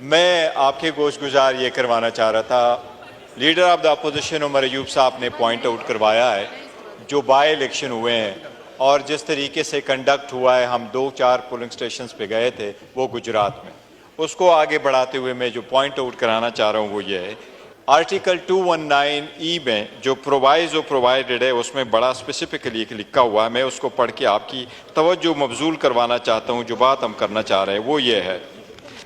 मैं आपके गोशगुजार ये करवाना चाह रहा था, leader of the opposition Umar Ayub साहब ने पॉइंट आउट करवाया है जो बाय इलेक्शन हुए हैं और जिस तरीके से कंडक्ट हुआ है। हम 2-4 पोलिंग स्टेशंस पे गए थे वो गुजरात में, उसको आगे बढ़ाते हुए मैं जो पॉइंट आउट कराना चाह रहा हूँ वो ये है, आर्टिकल 219E में जो प्रोवाइजो प्रोवाइडेड है उसमें बड़ा स्पेसिफिकली लिखा हुआ है। मैं उसको पढ़ के आपकी तवज्जो मबजूल करवाना चाहता हूँ। जो बात हम करना चाह रहे हैं वो ये है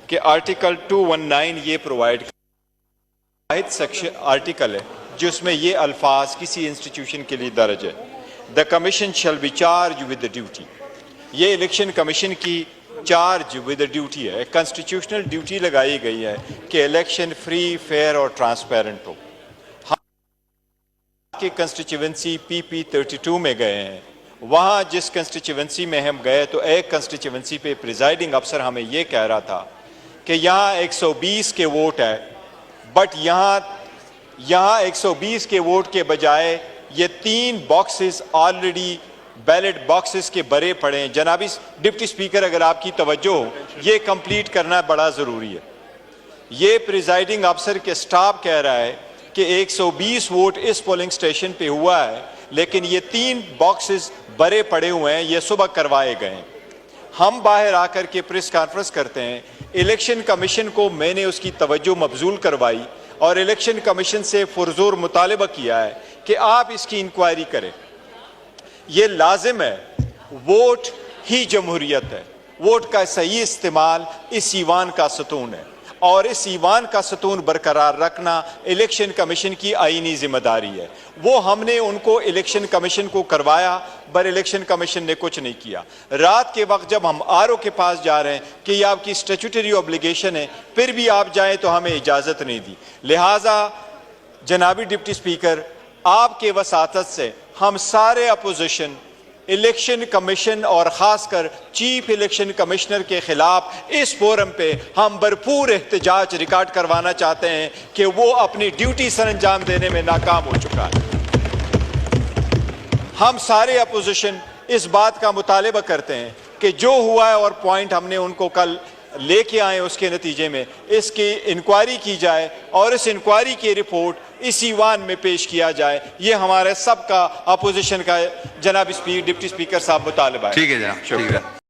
कि आर्टिकल 219 ये प्रोवाइड सेक्शन आर्टिकल है जिसमें ये अल्फाज किसी इंस्टीट्यूशन के लिए दर्ज है, the commission shall be charge with the duty. ये इलेक्शन कमीशन की चार्ज विद ड्यूटी है, कॉन्स्टिट्यूशनल ड्यूटी लगाई गई है कि इलेक्शन फ्री, फेयर और ट्रांसपेरेंट हो। हम के कंस्टिट्यूएंसी PP 32 में गए हैं, वहाँ जिस कंस्टिट्यूएंसी में हम गए तो एक कंस्टिट्यूएंसी पे प्रिजाइडिंग अफसर हमें ये कह रहा था कि यहाँ 120 के वोट है, बट यहाँ 120 के वोट के बजाय ये 3 बॉक्सेस ऑलरेडी बैलेट बॉक्सेस के भरे पड़े हैं। जनाबी डिप्टी स्पीकर, अगर आपकी तवज्जो हो, ये कंप्लीट करना बड़ा ज़रूरी है। ये प्रिजाइडिंग अफसर के स्टाफ कह रहा है कि 120 वोट इस पोलिंग स्टेशन पे हुआ है, लेकिन ये 3 बॉक्सेस भरे पड़े हुए हैं, ये सुबह करवाए गए हैं। हम बाहर आकर के प्रेस कॉन्फ्रेंस करते हैं, इलेक्शन कमीशन को मैंने उसकी तवज्जो मबजूल करवाई और इलेक्शन कमीशन से पुरजोर मुतालबा किया है कि आप इसकी इंक्वायरी करें। ये लाजिम है, वोट ही जमहूरियत है, वोट का सही इस्तेमाल इस ईवान का सतून है और इस ईवान का सतून बरकरार रखना इलेक्शन कमीशन की आईनी जिम्मेदारी है। वो हमने उनको इलेक्शन कमीशन को करवाया, पर इलेक्शन कमीशन ने कुछ नहीं किया। रात के वक्त जब हम RO के पास जा रहे हैं कि ये आपकी स्टैट्यूटरी ऑब्लिगेशन है, फिर भी आप जाएं तो हमें इजाज़त नहीं दी। लिहाजा जनाबी डिप्टी स्पीकर, आपके वसातत से हम सारे अपोजिशन इलेक्शन कमीशन और ख़ासकर चीफ इलेक्शन कमिश्नर के खिलाफ इस फोरम पे हम भरपूर एहतजाज रिकॉर्ड करवाना चाहते हैं कि वो अपनी ड्यूटी सर अंजाम देने में नाकाम हो चुका है। हम सारे अपोजिशन इस बात का मुतालबा करते हैं कि जो हुआ है और पॉइंट हमने उनको कल लेके आए, उसके नतीजे में इसकी इंक्वायरी की जाए और इस इंक्वायरी की रिपोर्ट इस ईवान में पेश किया जाए। ये हमारे सबका अपोजिशन का जनाब डिप्टी स्पीकर साहब मुतालबा है। ठीक है जनाब, शुक्रिया।